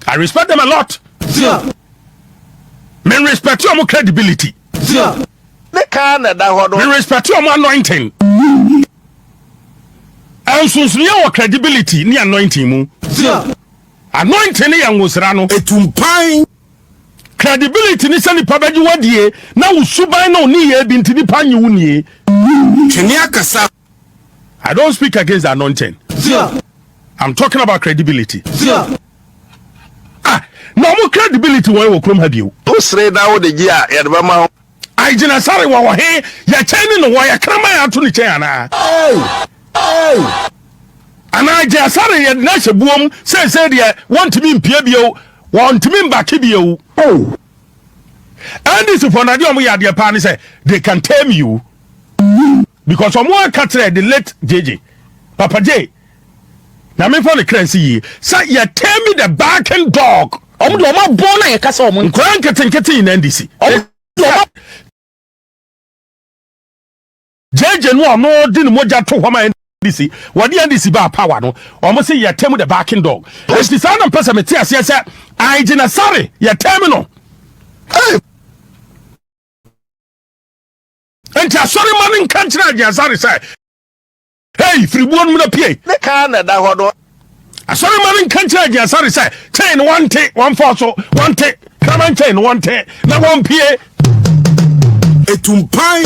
I respect them a lot. Men respect your credibility. Men respect your anointing. And since your credibility, ni anointing mu. Anointing ni angusrano. Etumpai. Credibility ni sani pabaji wadie na usubai no ni ye binti ni panyi unye. I don't speak against the anointing. I'm talking about credibility. No more credibility when we come have you. Posre da the year Yadbama. Agina Asare wa he ya cheni no wa ya krama ya to ni chen ana. Ana Agina Asare ya na shebuom say de want me mpia bio want me mbaki bio. And this for na de omo ya de pa ni say they can tame you because omo katre the late JJ Papa J. Na me for the crazy say you tell me the barking dog. Omo do ma born na yekasa omo nkran ketenkete in NDC. JJ no no di no moja to homa NDC. Wodi NDC ba power no. Omo say you tell me the barking dog. It's the sound of person me tia say Agina Asare you tell me no. Enti Asare man in country Agina Asare say hey, free one minute pay. The can da hodo. Asare man in country Agina Asare say chain one take, one for so one take. Come on chain one take. Na one pay. Etumpai.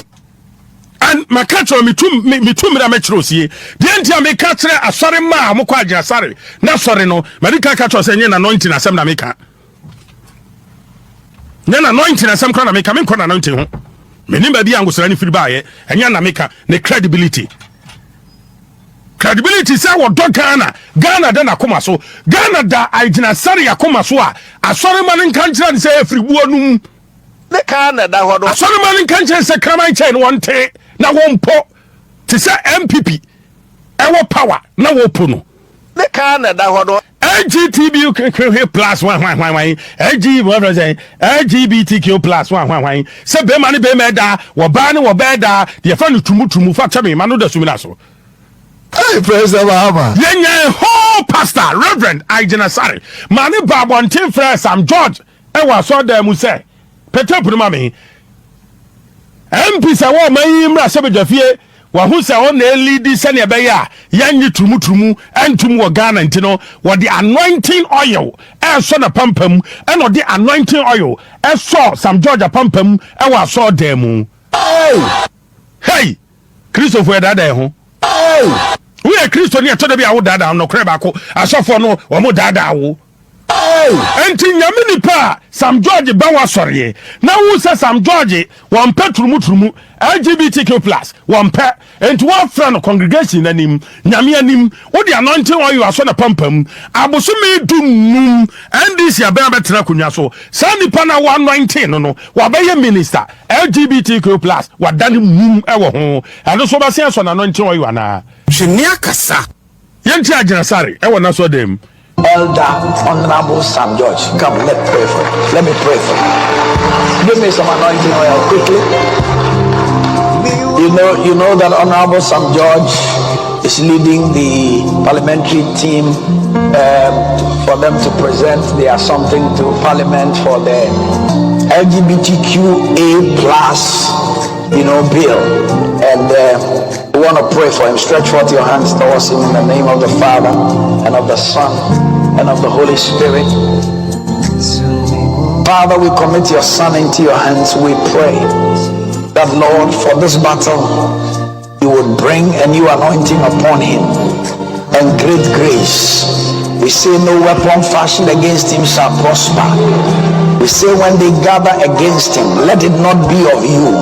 And my catcher me two me metros ye. The enti me catcher Asare ma mo kwa Agina Asare. Na sorry no. Medical catcher say na anointing asem na meka. Na anointing asem kwa na meka me kwa na anointing ho. Me nimba bi angusra ni firi ba ye. Enya na meka ne credibility. Credibility say what do Ghana then akoma so Ghana da Agina Asare akoma so a Asare man nkanchira ni say free buonum The can da hodo. Asare man nkanchira say kraman chain one te na wompo ti say MPP ewo power na wo pono The can da hodo. LGTB plus one LGBTQ plus one say be mani be meda wo ba ni wo beda de fa no tumu fa tame ma no da sumina so. Hey, praise the Lord. Yenye ho pastor Reverend Agina Asare mani babontin friend Sam George e wa so da mu say petepu no mami MP say wo man mra se bedafie wa hu say on na lead se ne be ya yenye tumu entum wo Ghana ntino wo the anointing oil e so na pampam e no the anointing oil e so Sam George pampam e wa so da mu. Hey Christopher da da ho. We are Christian here to be a dada no crabako. Asofo no omo dada wo. Enti nyame nipa Sam George bawa sori. Na wo say Sam George one pet trumu LGBTQ plus one pet enti one friend congregation anim nyame anim wo the anointing oil aso na pampam aboso me dum NDC abia betena kunwa so sa nipa na 119 no wa be minister LGBTQ plus wa dani mum ewo ho ado so ba se so na anointing oil ana Shiniakasa. Yenti Agina Asare ewo na so dem. Elder Honorable Sam George, come, let's pray for you. Let me pray for you. Give me some anointing oil quickly. You know that Honorable Sam George is leading the parliamentary team for them to present something to Parliament for the LGBTQA plus, bill. And we want to pray for him. Stretch forth your hands towards him in the name of the Father and of the Son and of the Holy Spirit. Father, we commit your Son into your hands. We pray that, Lord, for this battle, you would bring a new anointing upon him and great grace. We say no weapon fashioned against him shall prosper. We say when they gather against him, let it not be of you.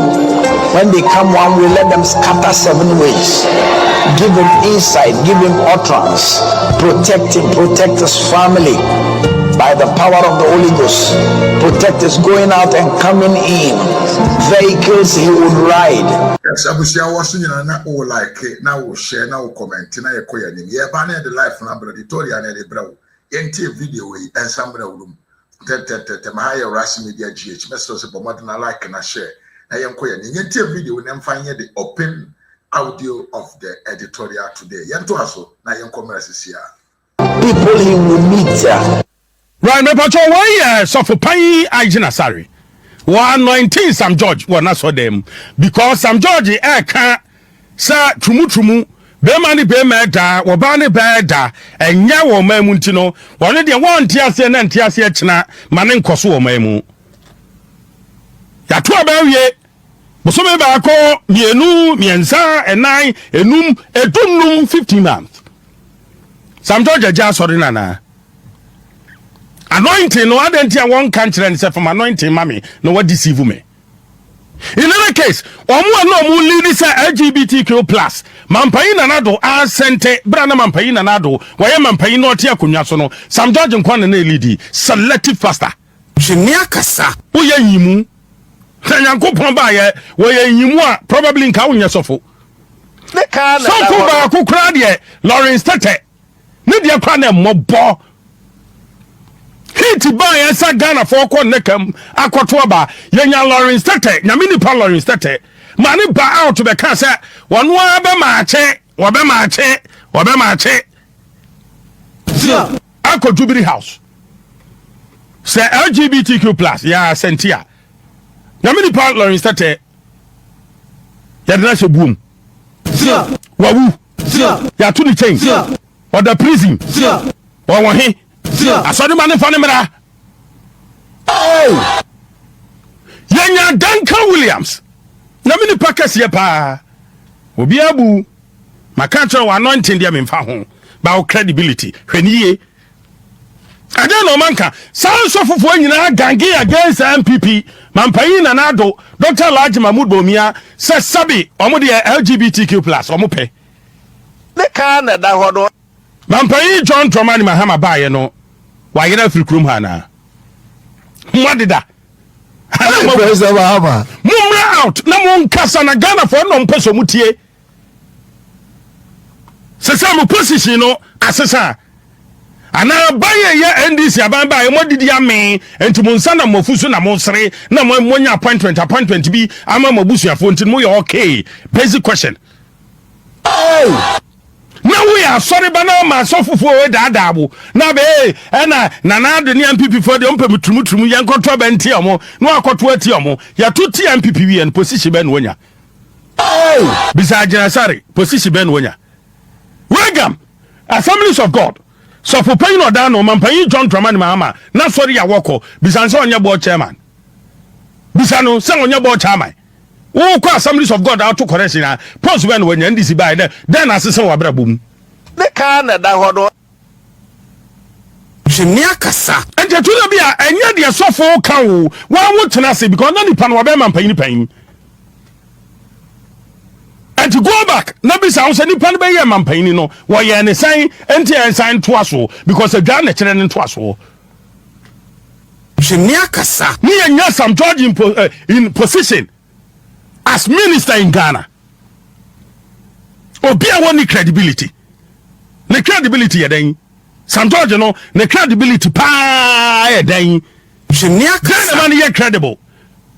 When they come one way, let them scatter 7 ways. Give him insight, give him utterance. Protect him, protect his family by the power of the Holy Ghost. Protect his going out and coming in. Vehicles he would ride. Abusia was na o like na o share na o comment na ye koya nim ye ba na the life na brother Victoria na the bro yenti video we ensemble room te ma ya rush media gh message se bomod na like na share na ye koya nim yenti video na mfanye the open audio of the editorial today yento aso na ye commerce sia. people he will meet. Right, me pacho why so for pai Agina Asare. 119 Sam George well not so them because Sam George can sa trumu be mani be meda wo ba ne beda enya wo mamu ntino wone de won tiase na ntiase kina mane nkoso wo mamu ya to ba wie bosome ba ko mienu miensa enan enum edunum 15 months Sam George ja sorry nana anointing no adentia won country and say from anointing mami no what deceive me. In any case, omu lead say LGBTQ plus mampayi nanado asente brana mampayi nanado waye mampayi no tie akonwa so no Sam George nkwan na lead selective pastor Agina Asare woye yimu Yankopon ba ye woye yimu a probably nka wonye sofo ne ka na sofo ba ko kra de Lawrence Tete ne de kwa na mobo Hiti ba yesa Ghana for ko nekam akoto ba yenya Lawrence Tete nyamini pa Lawrence Tete mani ba out be ka say wonu abe ma che ako Jubilee House say LGBTQ plus ya sentia nyamini pa Lawrence Tete ya dena se boom wawu ya to the change or the prison or wahi Asare mani fani mera. Oh, yenya Dancan Williams. Na mini pakesi ye pa. Obi abu. Makantra wa anointing dia memfa ho. Ba credibility. Hweniye. Ade no manka. San so fufu nyina gange against MPP. Mampayi na nado. Dr. Laji Mahmoud Bomia se sabi omo de LGBTQ+ omo pe. ne ka na da hodo Mampayi John Dramani Mahama baye no. Wa yena free krum hana mwadida President Mahama mumra out na mon kasa na Ghana for no mpeso mutie sesa mo position no asesa ana baye ye NDC abamba e modidi ame enti mo nsa na mofusu na mo sere na mo nya appointment bi ama mobusu afo enti mo ye okay basic question na we are sorry bana ma so fufu we daadabo na be na de ni MPP for de ompem trumu yankoto ba nti omo no akoto ati omo ya tuti MPP wi en position ben wonya bisa Agina Asare position ben wonya wegam Assemblies of God so for paying no dan no mampan John Dramani Mahama na sorry ya woko bisa nse onya board chairman bisa no se onya board chairman wo ko Assemblies of God out to correction na post ben wonya ndisi by then asese wa brabom ne ka na da hodo Agina Asare ente to na bia enye de sofo kan wo wa wo tena se because na nipa no wa be mampan pan and to go back na be say nipa no be ye mampan no wo ye ne san ente en san to aso because a Ghana kire ne to aso Agina Asare me enya Sam George in position as minister in Ghana obi a woni credibility ne credibility ye den Sam George no ne credibility pa ye den Agina Asare then man ye credible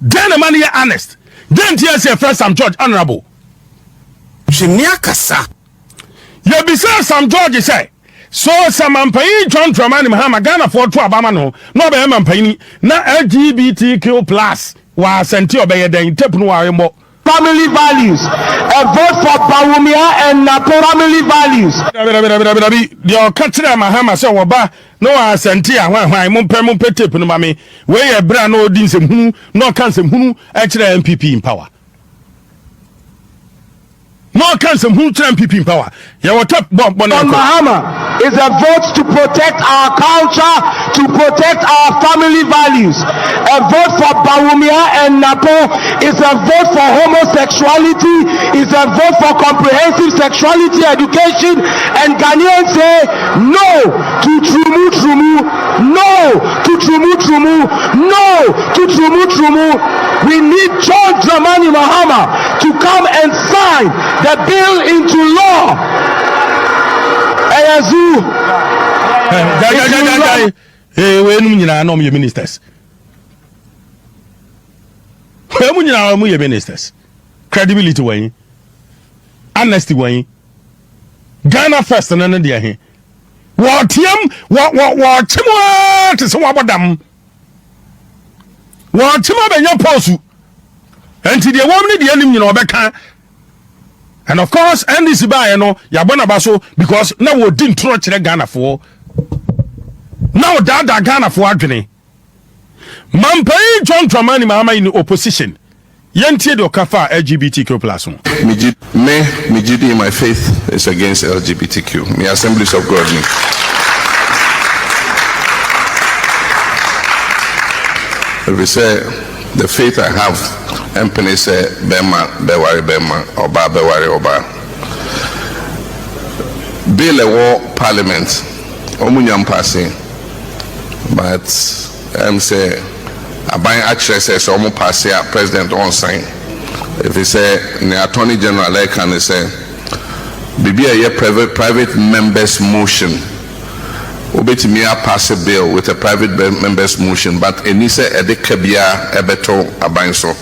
then man ye honest then tia say first Sam George honorable Agina Asare ye be say Sam George say so samampai John Dramani Mahama Ghana for to abama no be mampani na LGBTQ+ wa senti obeye den tape no wa yemo family values. A vote for Bawumia and family values. The country Mahama say woba no asenti a hwan mo pe tape no ma me we ye bra no di nsem hunu no kan nsem hunu e kire MPP in power. No can some who MPP in power. Yeah, what up, Bob Mahama is a vote to protect our culture, to protect our family values. A vote for Bawumia and Napo is a vote for homosexuality, is a vote for comprehensive sexuality education. And Ghanaians say no to Trumu, no to Trumu, no to Trumu. We need John Dramani Mahama to come and sign the bill into law. We nyina no me ministers. We nyina no me ministers. Credibility way. Honesty way. Ghana first and then there. What Timo to some abadam. What Timo Benya Posu. And to the woman, the enemy, Beka. And of course, and this by Yabana Baso, because now we didn't throw Ghana for. Now that Ghana for Adrian. Mampai John Dramani Mama in opposition. Yentie do kafa LGBTQ plus. Me in my faith is against LGBTQ. Me Assemblies of God. If we say the faith I have, Empene say Bema, Bewari Bema, Oba, Bewari Oba. Bill a war parliament, Omunyam passing, but say Aban actually says almost pass here, president on sign. If he say the attorney general like can say be a private members motion. Obeti me pass a bill with a private members motion, but enise edekabia ebeto abanso.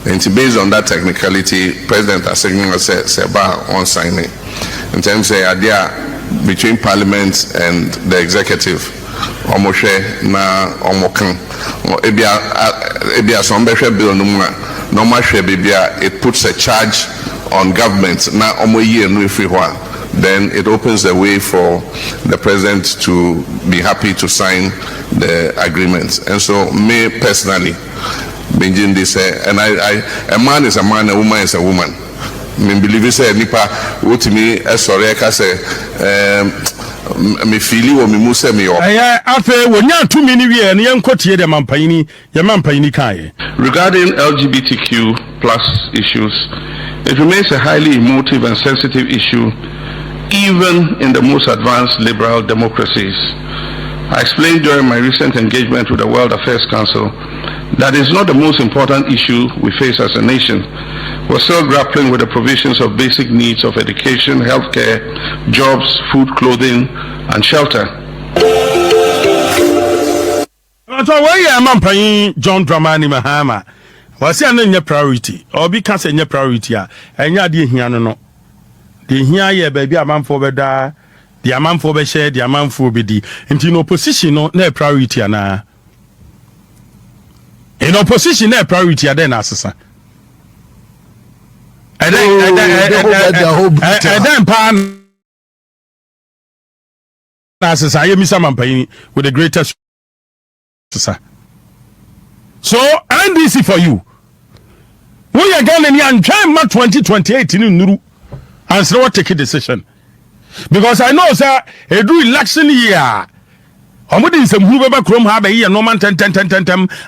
And based on that technicality, president assigning say ba on signing. In terms of idea between parliament and the executive. Omoshe na omokan ebia sombehwe bill no ma hwe bibia, it puts a charge on government na omoyie no efihwa, then it opens the way for the president to be happy to sign the agreement. And so me personally Benjin this and a man is a man, a woman is a woman. Me believe say nipa wotimi esore ka say me fili wo me musa me yo afa wonya 2 minutes wie ne yankotie de mampanyini kai. Regarding LGBTQ plus issues, it remains a highly emotive and sensitive issue even in the most advanced liberal democracies. I explained during my recent engagement with the World Affairs Council that it's not the most important issue we face as a nation. We're still grappling with the provisions of basic needs of education, healthcare, jobs, food, clothing, and shelter. So why am I John Dramani Mahama? Was a priority or because a priority? And ya dear Hiano. The here, baby, a man for beda, the amount for share, the amount for bedi. Into in opposition, no priority. In opposition, no priority, then assassin. And then pan as I am Mr. Mampani with the greatest. So NDC for you. We are going to try 2028 in Nuru and so take a decision. Because I know sir, a do election year. Omudi some who ever chrome have a year no man 10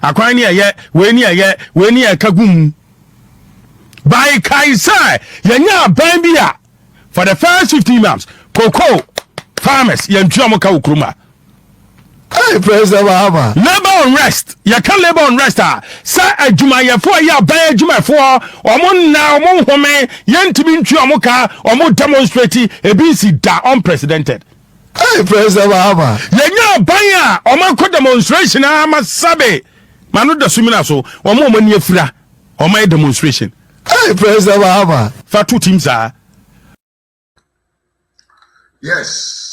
acquiring a year when near Kagum. By Kaisa, Yanya Bambia for the first 15 months. Cocoa farmers, Yanchamoka Ukruma. Hey, President Mahama. Labor unrest. You can't labor unrest. Sir, a Jumaya for ya bay Juma for or mon now, mon home, Yantibin Chuamoka or more demonstrating a BC da unprecedented. Hey, President Mahama. Yanya Baya or man could demonstration. I'm a sabe. Manu da Suminaso or more money fra or my demonstration. Hey, President Mahama. For 2 teams are. Yes.